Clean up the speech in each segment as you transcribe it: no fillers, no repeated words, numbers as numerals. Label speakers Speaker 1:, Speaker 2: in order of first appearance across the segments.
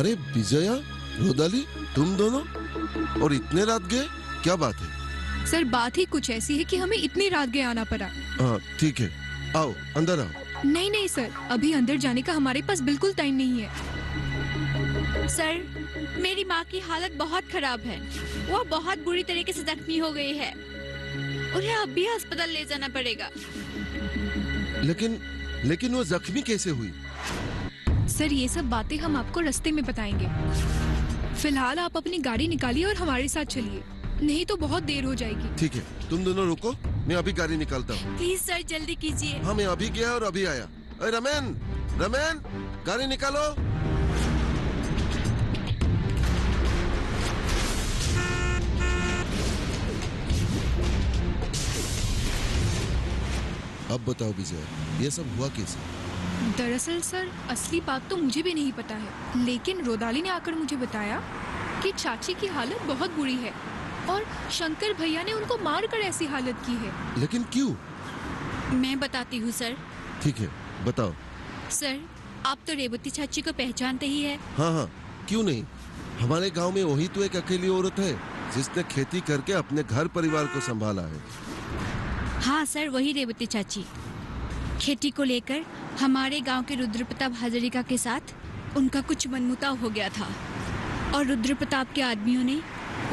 Speaker 1: अरे विजया, रोदाली, तुम दोनों और इतने रात गए, क्या बात है?
Speaker 2: सर बात ही कुछ ऐसी है कि हमें इतनी रात गए आना पड़ा।
Speaker 1: हाँ ठीक है, आओ अंदर आओ।
Speaker 2: नहीं नहीं सर, अभी अंदर जाने का हमारे पास बिल्कुल टाइम नहीं है।
Speaker 3: सर, मेरी माँ की हालत बहुत खराब है। वो बहुत बुरी तरीके से जख्मी हो गई है। उन्हें अब भी अस्पताल ले जाना पड़ेगा।
Speaker 1: लेकिन वो जख्मी कैसे हुई?
Speaker 2: सर ये सब बातें हम आपको रास्ते में बताएंगे। फिलहाल आप अपनी गाड़ी निकालिए और हमारे साथ चलिए, नहीं तो बहुत देर हो जाएगी।
Speaker 1: ठीक है, तुम दोनों रुको, मैं अभी गाड़ी निकालता हूँ।
Speaker 3: प्लीज सर, जल्दी कीजिए।
Speaker 1: हाँ, मैं अभी गया और अभी आया। अरे रमेन, गाड़ी निकालो। अब बताओ विजय, ये सब हुआ कैसे?
Speaker 2: दरअसल सर, असली बात तो मुझे भी नहीं पता है, लेकिन रोदाली ने आकर मुझे बताया कि चाची की हालत बहुत बुरी है और शंकर भैया ने उनको मारकर ऐसी हालत की है।
Speaker 1: लेकिन क्यों?
Speaker 3: मैं बताती हूँ सर।
Speaker 1: ठीक है, बताओ।
Speaker 3: सर, आप तो रेवती चाची को पहचानते ही है।
Speaker 1: हाँ, क्यों नहीं। हमारे गांव में वही तो एक अकेली औरत है जिसने खेती करके अपने घर परिवार को संभाला है।
Speaker 3: हाँ सर, वही रेवती चाची। खेती को लेकर हमारे गांव के रुद्र प्रताप हजारिका के साथ उनका कुछ मनमुटाव हो गया था और रुद्र प्रताप के आदमियों ने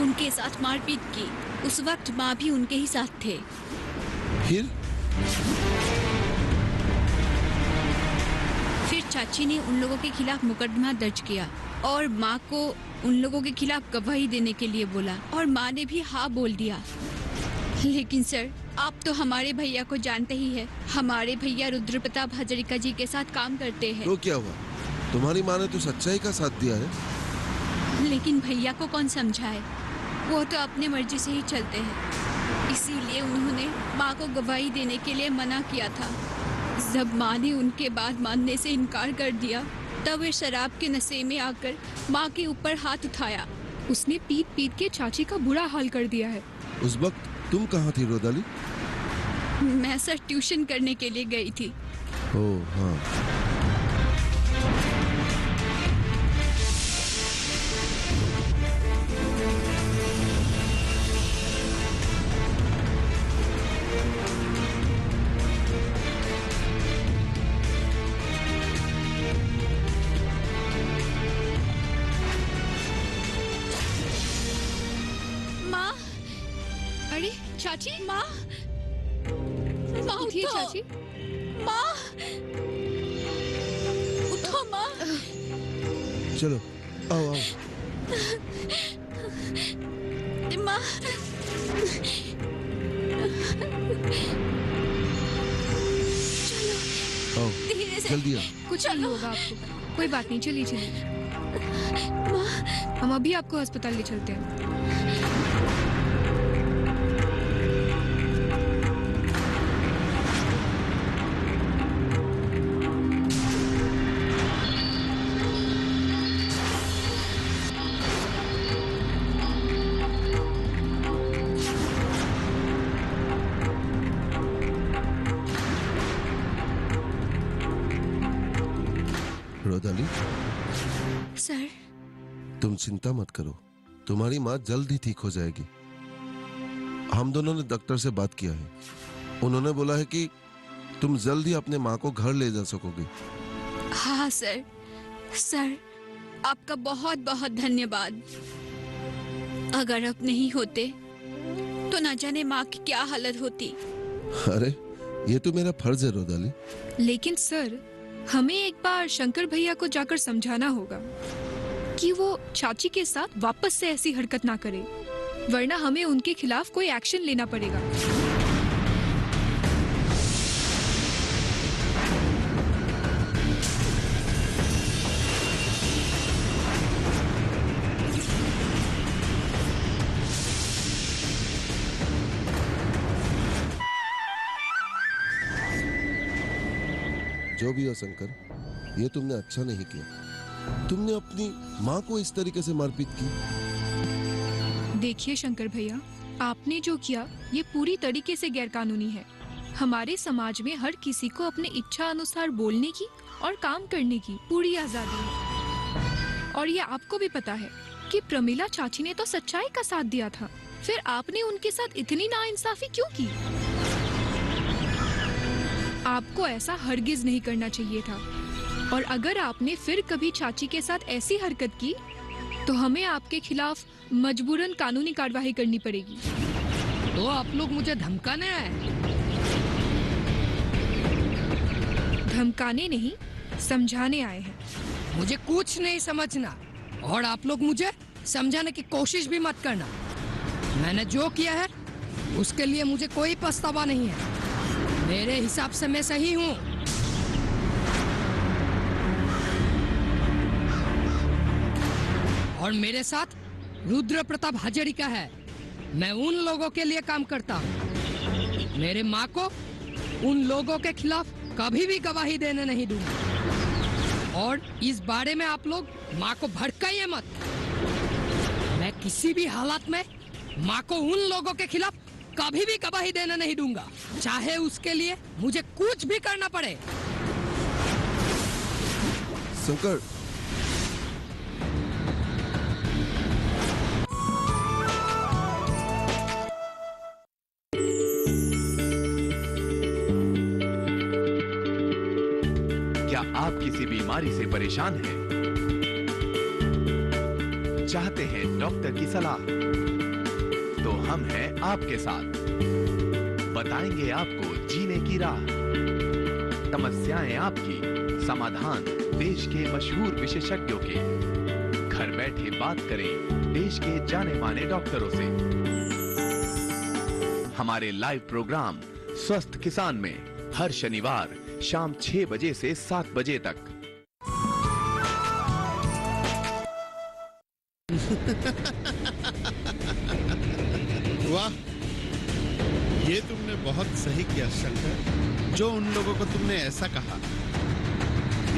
Speaker 3: उनके साथ मारपीट की। उस वक्त माँ भी उनके ही साथ थे। फिर चाची ने उन लोगों के खिलाफ मुकदमा दर्ज किया और माँ को उन लोगों के खिलाफ गवाही देने के लिए बोला और माँ ने भी हाँ बोल दिया। लेकिन सर, आप तो हमारे भैया को जानते ही है। हमारे भैया रुद्र प्रताप हजारिका जी के साथ काम करते हैं।
Speaker 1: तो क्या हुआ? तुम्हारी माँ ने तो सच्चाई का साथ दिया है।
Speaker 3: लेकिन भैया को कौन समझाए, वो तो अपने मर्जी से ही चलते हैं। इसीलिए उन्होंने माँ को गवाही देने के लिए मना किया था। जब माँ ने उनके बात मानने से इनकार कर दिया, तब वे शराब के नशे में आकर माँ के ऊपर हाथ उठाया।
Speaker 2: उसने पीट पीट के चाची का बुरा हाल कर दिया है।
Speaker 1: उस वक्त तुम कहाँ थी रोदाली?
Speaker 3: मैं सर ट्यूशन करने के लिए गई थी।
Speaker 1: ओह हाँ।
Speaker 3: माँ,
Speaker 2: अरे चाची,
Speaker 3: माँ, माँ
Speaker 2: उठिए
Speaker 3: उठो।
Speaker 2: चाची।
Speaker 3: माँ, उठो माँ।
Speaker 1: चलो आओ।
Speaker 3: माँ,
Speaker 1: आओ,
Speaker 3: धीरे से।
Speaker 1: जल्दी आओ।
Speaker 2: कुछ नहीं होगा आपको, कोई बात नहीं, चलिए चलिए। हम अभी आपको अस्पताल ले चलते हैं।
Speaker 1: रोदाली,
Speaker 3: सर,
Speaker 1: तुम चिंता मत करो, तुम्हारी माँ जल्द ही ठीक हो जाएगी। हम दोनों ने डॉक्टर से बात किया है, उन्होंने बोला है कि तुम जल्द ही अपने माँ को घर ले जा सकोगी।
Speaker 3: हाँ सर। सर, आपका बहुत बहुत धन्यवाद। अगर आप नहीं होते तो न जाने माँ की क्या हालत होती।
Speaker 1: अरे ये तो मेरा फर्ज है रोदाली।
Speaker 2: लेकिन सर, हमें एक बार शंकर भैया को जाकर समझाना होगा कि वो चाची के साथ वापस से ऐसी हरकत ना करे, वरना हमें उनके खिलाफ कोई एक्शन लेना पड़ेगा।
Speaker 1: जो भी हो शंकर, ये तुमने अच्छा नहीं किया। तुमने अपनी माँ को इस तरीके से मारपीट की।
Speaker 2: देखिए शंकर भैया, आपने जो किया ये पूरी तरीके से गैरकानूनी है। हमारे समाज में हर किसी को अपने इच्छा अनुसार बोलने की और काम करने की पूरी आजादी है। और ये आपको भी पता है कि प्रमिला चाची ने तो सच्चाई का साथ दिया था, फिर आपने उनके साथ इतनी नाइंसाफी क्यों की? आपको ऐसा हरगिज नहीं करना चाहिए था, और अगर आपने फिर कभी चाची के साथ ऐसी हरकत की तो हमें आपके खिलाफ मजबूरन कानूनी कार्रवाई करनी पड़ेगी।
Speaker 4: तो आप लोग मुझे धमकाने आए?
Speaker 2: धमकाने नहीं, समझाने आए हैं।
Speaker 4: मुझे कुछ नहीं समझना, और आप लोग मुझे समझाने की कोशिश भी मत करना। मैंने जो किया है उसके लिए मुझे कोई पछतावा नहीं है। मेरे हिसाब से मैं सही हूँ। और मेरे साथ रुद्र प्रताप हजारिका है। मैं उन लोगों के लिए काम करता हूँ। मेरे माँ को उन लोगों के खिलाफ कभी भी गवाही देने नहीं दूंगा। और इस बारे में आप लोग माँ को भड़काइए मत। मैं किसी भी हालत में माँ को उन लोगों के खिलाफ कभी भी गवाही देने नहीं दूंगा, चाहे उसके लिए मुझे कुछ भी करना पड़े।
Speaker 1: शंकर,
Speaker 5: क्या आप किसी बीमारी से परेशान हैं? चाहते हैं डॉक्टर की सलाह? तो हम हैं आपके साथ। बताएंगे आपको जीने की राह। समस्याएं आपकी, समाधान देश के मशहूर विशेषज्ञों के। घर बैठे बात करें देश के जाने माने डॉक्टरों से। हमारे लाइव प्रोग्राम स्वस्थ किसान में हर शनिवार शाम 6 बजे से 7 बजे तक।
Speaker 6: वाह, ये तुमने बहुत सही किया शंकर, जो उन लोगों को तुमने ऐसा कहा।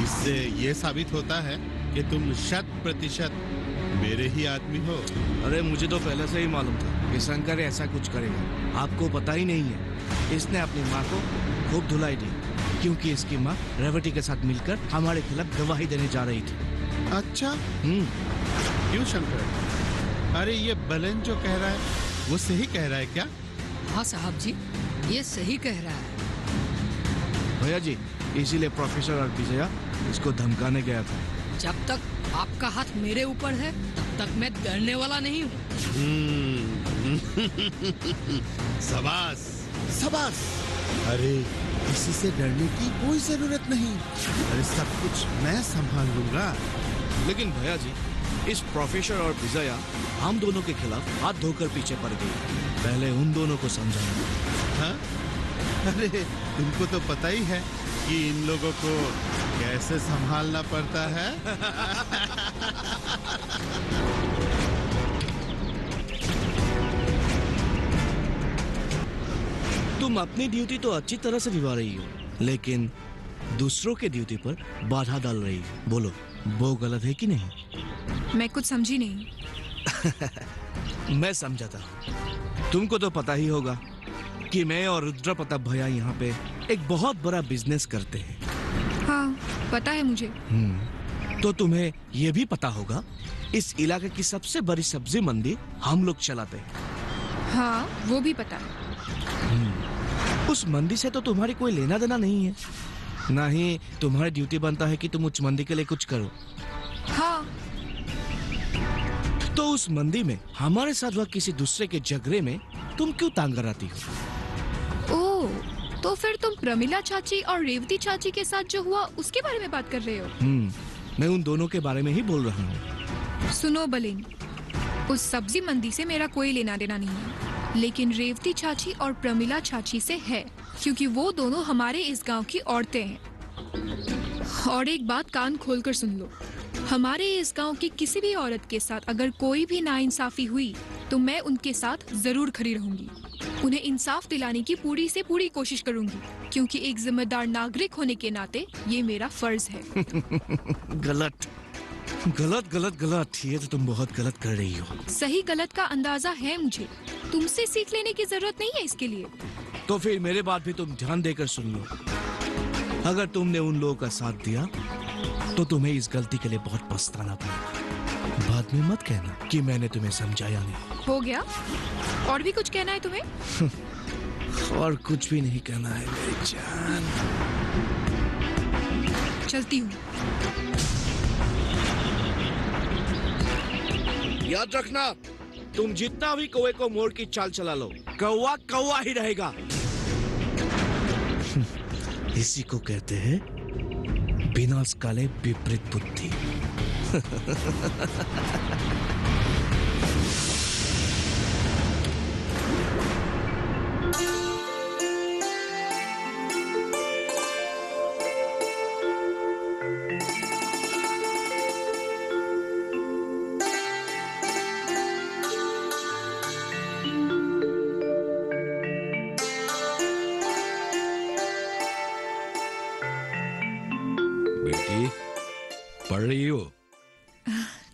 Speaker 6: इससे ये साबित होता है कि तुम 100% मेरे ही आदमी हो।
Speaker 7: अरे मुझे तो पहले से ही मालूम था कि शंकर ऐसा कुछ करेगा। आपको पता ही नहीं है, इसने अपनी माँ को खूब धुलाई दी, क्योंकि इसकी माँ रेवती के साथ मिलकर हमारे खिलाफ गवाही देने जा रही थी।
Speaker 6: अच्छा, क्यों शंकर? अरे ये बलन जो कह रहा है वो सही कह रहा है क्या?
Speaker 4: हाँ साहब जी, ये सही कह रहा है।
Speaker 7: भैया जी, इसीलिए प्रोफेसर और विजया इसको धमकाने गया था।
Speaker 4: जब तक आपका हाथ मेरे ऊपर है तब तक मैं डरने वाला नहीं हूँ।
Speaker 6: शाबाश, शाबाश। अरे किसी से डरने की कोई जरूरत नहीं। अरे सब कुछ मैं संभाल लूंगा।
Speaker 7: लेकिन भैया जी, इस प्रोफेसर और विजया हम दोनों के खिलाफ हाथ धोकर पीछे पड़ गई। पहले उन दोनों को समझाना।
Speaker 6: हाँ? अरे तुमको तो पता ही है कि इन लोगों को कैसे संभालना पड़ता है।
Speaker 7: तुम अपनी ड्यूटी तो अच्छी तरह से निभा रही हो, लेकिन दूसरों के ड्यूटी पर बाधा डाल रही हो। बोलो, वो गलत है कि नहीं?
Speaker 2: मैं कुछ समझी नहीं।
Speaker 7: मैं समझाता हूँ। तुमको तो पता ही होगा कि मैं और रुद्र प्रताप भैया यहाँ पे एक बहुत बड़ा बिजनेस करते हैं।
Speaker 2: हाँ, पता है मुझे।
Speaker 7: तो तुम्हें ये भी पता होगा, इस इलाके की सबसे बड़ी सब्जी मंडी हम लोग चलाते हैं।
Speaker 2: हाँ, वो भी पता है।
Speaker 7: उस मंडी से तो तुम्हारी कोई लेना देना नहीं है, ना ही तुम्हारी ड्यूटी बनता है कि तुम उस मंडी के लिए कुछ करो।
Speaker 2: हाँ,
Speaker 7: तो उस मंदी में हमारे साथ हुआ किसी दूसरे के झगड़े में तुम क्यों तांग कराती हो?
Speaker 2: ओह, तो फिर तुम प्रमिला चाची और रेवती चाची के साथ जो हुआ उसके बारे में बात कर रहे हो?
Speaker 7: मैं उन दोनों के बारे में ही बोल रहा हूँ।
Speaker 2: सुनो बलिन, उस सब्जी मंडी से मेरा कोई लेना देना नहीं है, लेकिन रेवती चाची और प्रमिला चाची से है, क्योंकि वो दोनों हमारे इस गांव की औरतें हैं। और एक बात कान खोलकर सुन लो, हमारे इस गांव की किसी भी औरत के साथ अगर कोई भी नाइंसाफी हुई तो मैं उनके साथ जरूर खड़ी रहूंगी। उन्हें इंसाफ दिलाने की पूरी से पूरी कोशिश करूंगी, क्योंकि एक जिम्मेदार नागरिक होने के नाते ये मेरा फर्ज है।
Speaker 7: गलत गलत गलत गलत, ये तो तुम बहुत गलत कर रही हो।
Speaker 2: सही गलत का अंदाजा है मुझे, तुमसे सीख लेने की जरूरत नहीं है इसके लिए।
Speaker 7: तो फिर मेरे बात भी तुम ध्यान देकर सुन लो। अगर तुमने उन लोगों का साथ दिया तो तुम्हें इस गलती के लिए बहुत पछताना पड़ेगा। बाद में मत कहना कि मैंने तुम्हें समझाया नहीं।
Speaker 2: हो गया? और भी कुछ कहना है तुम्हें?
Speaker 7: और कुछ भी नहीं कहना है मेरी जान।
Speaker 2: चलती हूँ।
Speaker 7: याद रखना, तुम जितना भी कौवे को मोड़ की चाल चला लो, कौवा कौवा ही रहेगा। इसी को कहते हैं विनाश काले विपरीत बुद्धि।
Speaker 8: बेटी, पढ़ रही हो?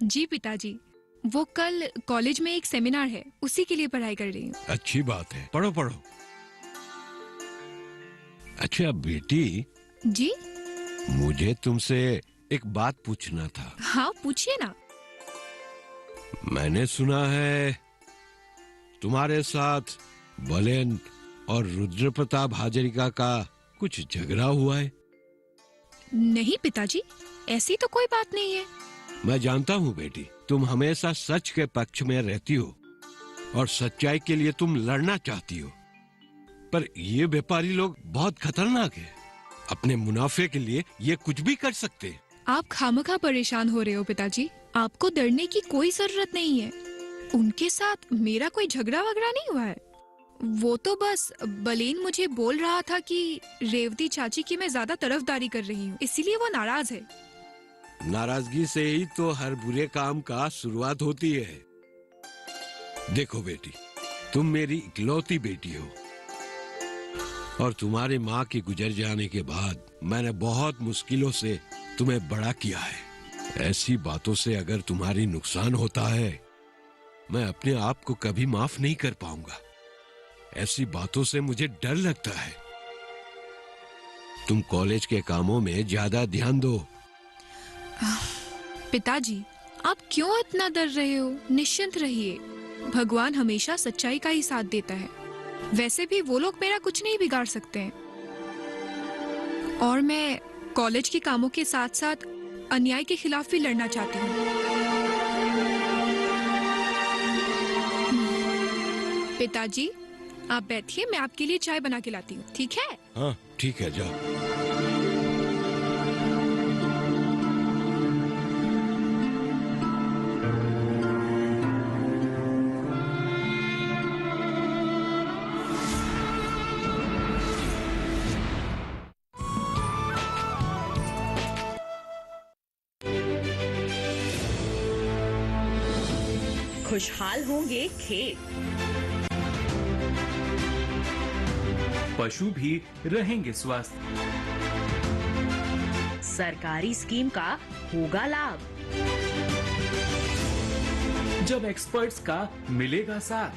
Speaker 2: जी पिताजी, वो कल कॉलेज में एक सेमिनार है, उसी के लिए पढ़ाई कर रही हूँ।
Speaker 8: अच्छी बात है, पढ़ो पढ़ो। अच्छा बेटी,
Speaker 2: जी?
Speaker 8: मुझे तुमसे एक बात पूछना था।
Speaker 2: हाँ, पूछिए ना।
Speaker 8: मैंने सुना है तुम्हारे साथ बलेन और रुद्र प्रताप हाजरिका का कुछ झगड़ा हुआ है।
Speaker 2: नहीं पिताजी, ऐसी तो कोई बात नहीं है।
Speaker 8: मैं जानता हूँ बेटी, तुम हमेशा सच के पक्ष में रहती हो और सच्चाई के लिए तुम लड़ना चाहती हो, पर ये व्यापारी लोग बहुत खतरनाक हैं। अपने मुनाफे के लिए ये कुछ भी कर सकते हैं।
Speaker 2: आप खामखा परेशान हो रहे हो पिताजी, आपको डरने की कोई जरूरत नहीं है। उनके साथ मेरा कोई झगड़ा वगड़ा नहीं हुआ है। वो तो बस बलेन मुझे बोल रहा था कि रेवती चाची की मैं ज्यादा तरफदारी कर रही हूँ, इसीलिए वो नाराज है।
Speaker 8: नाराजगी से ही तो हर बुरे काम का शुरुआत होती है। देखो बेटी, तुम मेरी इकलौती बेटी हो और तुम्हारे माँ के गुजर जाने के बाद मैंने बहुत मुश्किलों से तुम्हें बड़ा किया है। ऐसी बातों से अगर तुम्हारी नुकसान होता है, मैं अपने आप को कभी माफ नहीं कर पाऊंगा। ऐसी बातों से मुझे डर लगता है। तुम कॉलेज के कामों में ज्यादा ध्यान दो।
Speaker 2: पिताजी, आप क्यों इतना डर रहे हो? निश्चिंत रहिए, भगवान हमेशा सच्चाई का ही साथ देता है। वैसे भी वो लोग मेरा कुछ नहीं बिगाड़ सकते हैं। और मैं कॉलेज के कामों के साथ साथ अन्याय के खिलाफ भी लड़ना चाहती हूँ। पिताजी, आप बैठिए, मैं आपके लिए चाय बना के लाती हूँ, ठीक है?
Speaker 8: हाँ ठीक है, जाओ।
Speaker 9: खुशहाल होंगे खेत,
Speaker 10: पशु भी रहेंगे स्वस्थ।
Speaker 9: सरकारी स्कीम का होगा लाभ,
Speaker 10: जब एक्सपर्ट्स का मिलेगा साथ।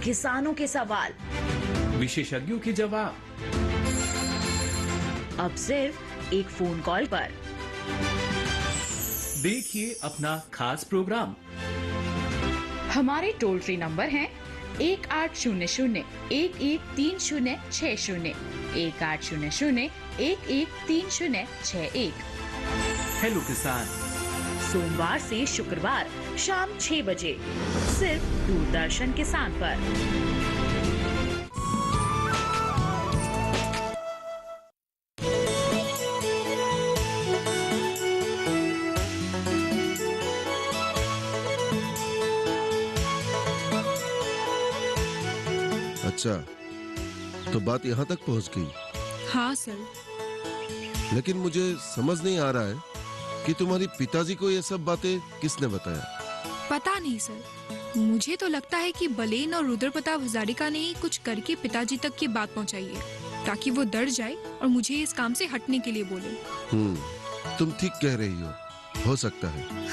Speaker 9: किसानों के सवाल,
Speaker 10: विशेषज्ञों के जवाब,
Speaker 9: अब सिर्फ एक फोन कॉल पर।
Speaker 10: देखिए अपना खास प्रोग्राम।
Speaker 9: हमारे टोल फ्री नंबर हैं 1800-113060, 1800-113061।
Speaker 10: हेलो किसान,
Speaker 9: सोमवार से शुक्रवार शाम 6 बजे सिर्फ दूरदर्शन किसान पर।
Speaker 1: अच्छा, तो बात यहाँ तक पहुँच गई।
Speaker 2: हाँ सर।
Speaker 1: लेकिन मुझे समझ नहीं आ रहा है कि तुम्हारी पिताजी को ये सब बातें किसने बताया।
Speaker 2: पता नहीं सर, मुझे तो लगता है कि बलेन और रुद्र प्रताप हजारिका ने ही कुछ करके पिताजी तक की बात पहुंचाई है, ताकि वो डर जाए और मुझे इस काम से हटने के लिए बोले।
Speaker 1: तुम ठीक कह रही हो सकता है।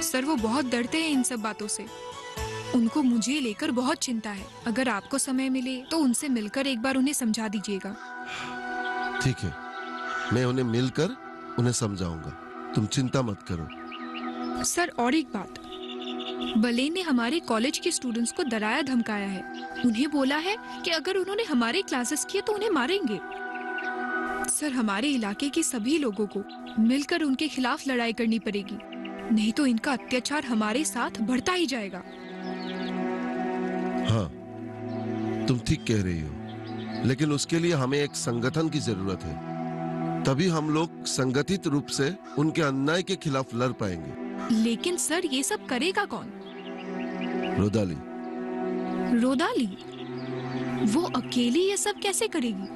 Speaker 2: सर, वो बहुत डरते हैं इन सब बातों से। उनको मुझे लेकर बहुत चिंता है। अगर आपको समय मिले तो उनसे मिलकर एक बार उन्हें समझा दीजिएगा।
Speaker 1: ठीक है, मैं उन्हें मिलकर उन्हें समझाऊंगा। तुम चिंता मत करो।
Speaker 2: सर और एक बात, बलेन ने हमारे कॉलेज के स्टूडेंट्स को डराया धमकाया है। उन्हें बोला है कि अगर उन्होंने हमारे क्लासेस किए तो उन्हें मारेंगे। सर, हमारे इलाके के सभी लोगों को मिलकर उनके खिलाफ लड़ाई करनी पड़ेगी, नहीं तो इनका अत्याचार हमारे साथ बढ़ता ही जाएगा।
Speaker 1: हाँ, तुम ठीक कह रही हो, लेकिन उसके लिए हमें एक संगठन की जरूरत है। तभी हम लोग संगठित रूप से उनके अन्याय के खिलाफ लड़ पाएंगे।
Speaker 2: लेकिन सर, ये सब करेगा कौन?
Speaker 1: रुदाली।
Speaker 2: रोदाली? वो अकेली ये सब कैसे करेगी?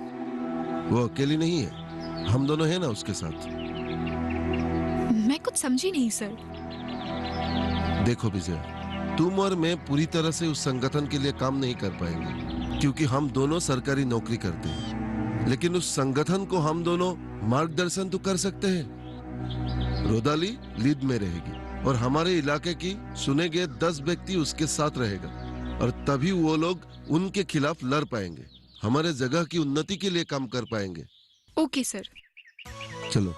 Speaker 1: वो अकेली नहीं है, हम दोनों हैं ना उसके साथ।
Speaker 2: मैं कुछ समझी नहीं सर।
Speaker 1: देखो विजय, तुम और मैं पूरी तरह से उस संगठन के लिए काम नहीं कर पाएंगे, क्योंकि हम दोनों सरकारी नौकरी करते हैं। लेकिन उस संगठन को हम दोनों मार्गदर्शन तो कर सकते हैं। रोदाली लीड में रहेगी और हमारे इलाके की सुने गए 10 व्यक्ति उसके साथ रहेगा, और तभी वो लोग उनके खिलाफ लड़ पाएंगे, हमारे जगह की उन्नति के लिए काम कर पाएंगे।
Speaker 2: Okay sir.
Speaker 1: चलो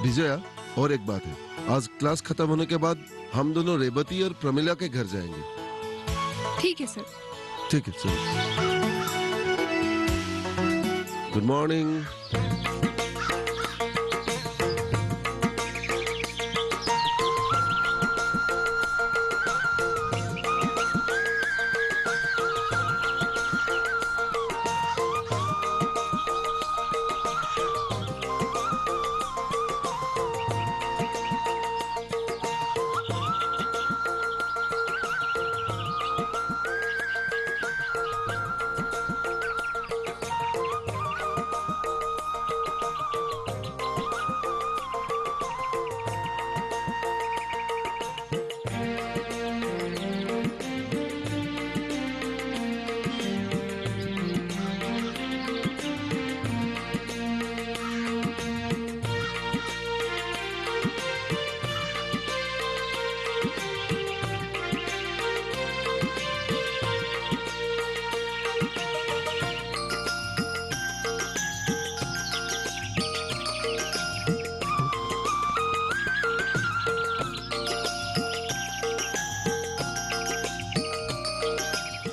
Speaker 1: विजया, और एक बात है, आज क्लास खत्म होने के बाद हम दोनों रेवती और प्रमिला के घर जाएंगे।
Speaker 2: ठीक है सर।
Speaker 1: ठीक है, चलो। Good morning.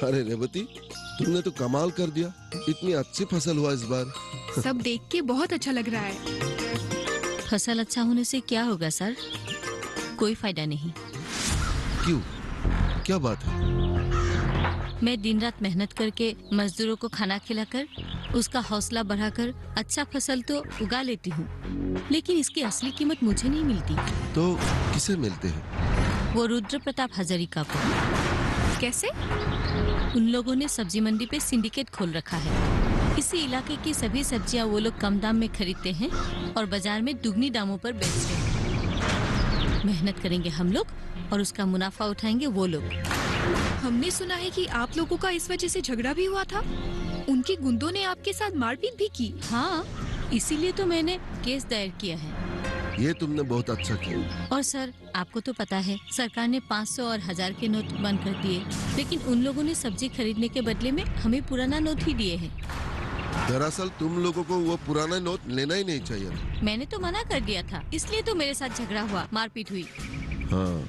Speaker 1: अरे रेवती, तुमने तो कमाल कर दिया, इतनी अच्छी फसल हुआ इस बार।
Speaker 2: सब देख के बहुत अच्छा लग रहा है।
Speaker 11: फसल अच्छा होने से क्या होगा सर? कोई फायदा नहीं।
Speaker 1: क्यों? क्या बात है?
Speaker 11: मैं दिन रात मेहनत करके मजदूरों को खाना खिलाकर उसका हौसला बढ़ाकर अच्छा फसल तो उगा लेती हूँ, लेकिन इसकी असली कीमत मुझे नहीं मिलती।
Speaker 1: तो किसे मिलते हैं?
Speaker 11: वो रुद्र प्रताप हजारिका को।
Speaker 2: कैसे?
Speaker 11: उन लोगों ने सब्जी मंडी पे सिंडिकेट खोल रखा है। इसी इलाके की सभी सब्जियां वो लोग कम दाम में खरीदते हैं और बाजार में दुगनी दामों पर बेचते हैं। मेहनत करेंगे हम लोग और उसका मुनाफा उठाएंगे वो लोग।
Speaker 2: हमने सुना है कि आप लोगों का इस वजह से झगड़ा भी हुआ था। उनके गुंडों ने आपके साथ मारपीट भी की।
Speaker 11: हाँ, इसीलिए तो मैंने केस दायर किया है।
Speaker 1: ये तुमने बहुत अच्छा किया।
Speaker 11: और सर, आपको तो पता है सरकार ने 500 और 1000 के नोट बंद कर दिए, लेकिन उन लोगों ने सब्जी खरीदने के बदले में हमें पुराना नोट ही दिए हैं।
Speaker 1: दरअसल तुम लोगों को वो पुराना नोट लेना ही नहीं चाहिए।
Speaker 11: मैंने तो मना कर दिया था, इसलिए तो मेरे साथ झगड़ा हुआ, मारपीट हुई।
Speaker 1: हाँ,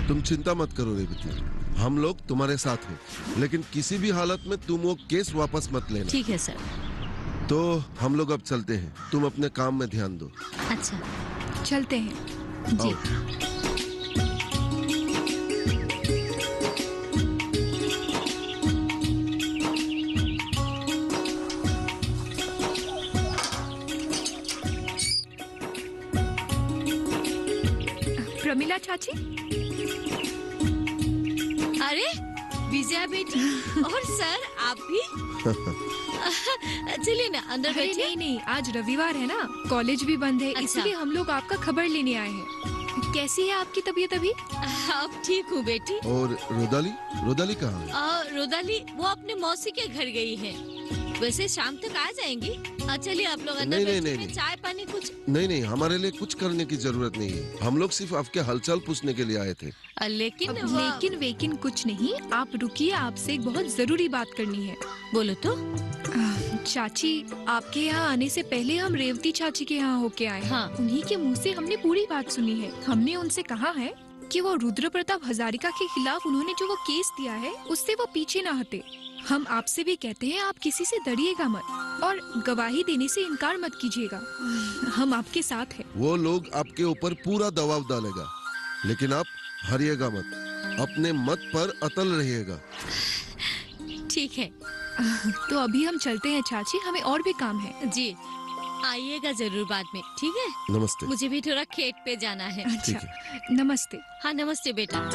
Speaker 1: तुम चिंता मत करो रेवती, हम लोग तुम्हारे साथ हैं, लेकिन किसी भी हालत में तुम वो केस वापस मत लेना।
Speaker 11: ठीक है सर।
Speaker 1: तो हम लोग अब चलते हैं, तुम अपने काम में ध्यान दो।
Speaker 11: अच्छा,
Speaker 2: चलते हैं।
Speaker 11: जी।
Speaker 2: प्रमिला चाची।
Speaker 3: अरे विजया बेटी और सर आप भी। चलिए ना अंदर
Speaker 2: अरे
Speaker 3: बैठिए।
Speaker 2: नहीं नहीं, आज रविवार है ना, कॉलेज भी बंद है।
Speaker 3: अच्छा।
Speaker 2: इसलिए हम लोग आपका खबर लेने आए हैं। कैसी है आपकी तबीयत अभी?
Speaker 3: अब ठीक हूँ बेटी।
Speaker 1: और रोदाली? रोदाली कहाँ है?
Speaker 3: रोदाली वो अपने मौसी के घर गई है।
Speaker 11: वैसे शाम तक आ जाएंगी। चलिए आप लोग अंदर
Speaker 1: नहीं,
Speaker 11: बैठिए,
Speaker 1: नहीं, नहीं।
Speaker 11: चाय पानी कुछ।
Speaker 1: नहीं, हमारे लिए कुछ करने की जरूरत नहीं है। हम लोग सिर्फ आपके हालचाल पूछने के लिए आए थे।
Speaker 11: लेकिन
Speaker 2: लेकिन वेकिन कुछ नहीं, आप रुकिए, आपसे एक बहुत जरूरी बात करनी है।
Speaker 11: बोलो तो।
Speaker 2: चाची, आपके यहाँ आने से पहले हम रेवती चाची के यहाँ होके आए हैं।
Speaker 11: हाँ।
Speaker 2: उन्हीं के मुंह से हमने पूरी बात सुनी है। हमने उनसे कहा है कि वो रुद्र प्रताप हजारिका के खिलाफ उन्होंने जो वो केस दिया है उससे वो पीछे ना हटे। हम आपसे भी कहते हैं आप किसी से डरिएगा मत और गवाही देने से इनकार मत कीजिएगा। हम आपके साथ हैं।
Speaker 1: वो लोग आपके ऊपर पूरा दबाव डालेगा, लेकिन आप हारिएगा मत, अपने मत पर अटल रहिएगा।
Speaker 11: ठीक है।
Speaker 2: तो अभी हम चलते हैं चाची, हमें और भी काम है।
Speaker 11: जी, आइएगा जरूर बाद में, ठीक है?
Speaker 1: नमस्ते।
Speaker 11: मुझे भी थोड़ा खेत पे जाना है।
Speaker 2: अच्छा, नमस्ते।
Speaker 11: हाँ नमस्ते बेटा।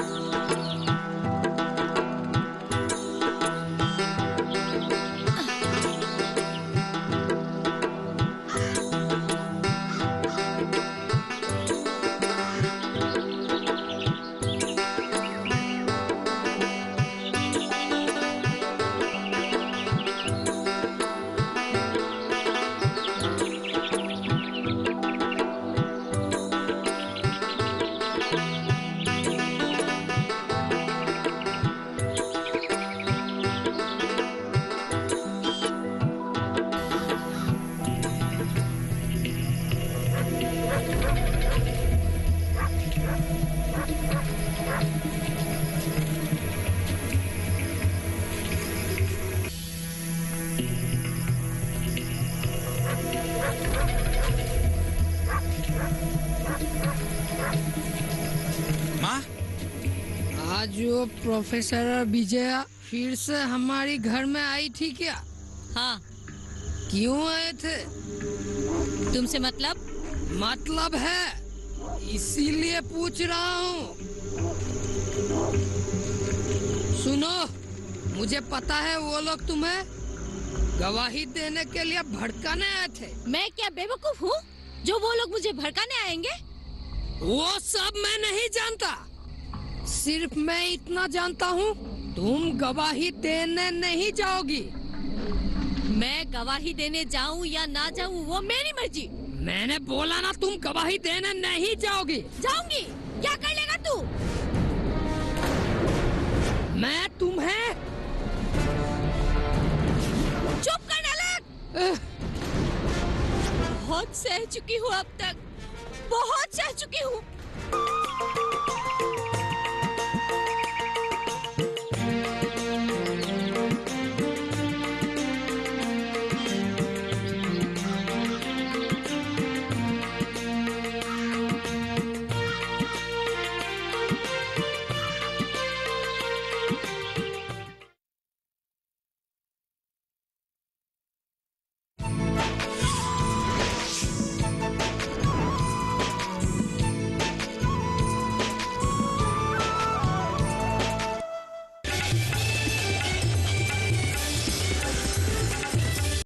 Speaker 4: आज वो प्रोफेसर विजया फिर से हमारी घर में आई थी क्या?
Speaker 11: हाँ।
Speaker 4: क्यों आए थे?
Speaker 11: तुमसे मतलब?
Speaker 4: मतलब है, इसीलिए पूछ रहा हूँ। सुनो, मुझे पता है वो लोग तुम्हें गवाही देने के लिए भड़काने आए थे।
Speaker 11: मैं क्या बेवकूफ हूँ जो वो लोग मुझे भड़काने आएंगे?
Speaker 4: वो सब मैं नहीं जानता, सिर्फ मैं इतना जानता हूँ, तुम गवाही देने नहीं जाओगी।
Speaker 11: मैं गवाही देने जाऊँ या ना जाऊँ वो मेरी मर्जी।
Speaker 4: मैंने बोला ना, तुम गवाही देने नहीं जाओगी।
Speaker 11: जाऊंगी। क्या कर लेगा तू?
Speaker 4: मैं तुम्हें
Speaker 11: चुप कर नालायक। बहुत सह चुकी हूँ अब तक, बहुत सह चुकी हूँ।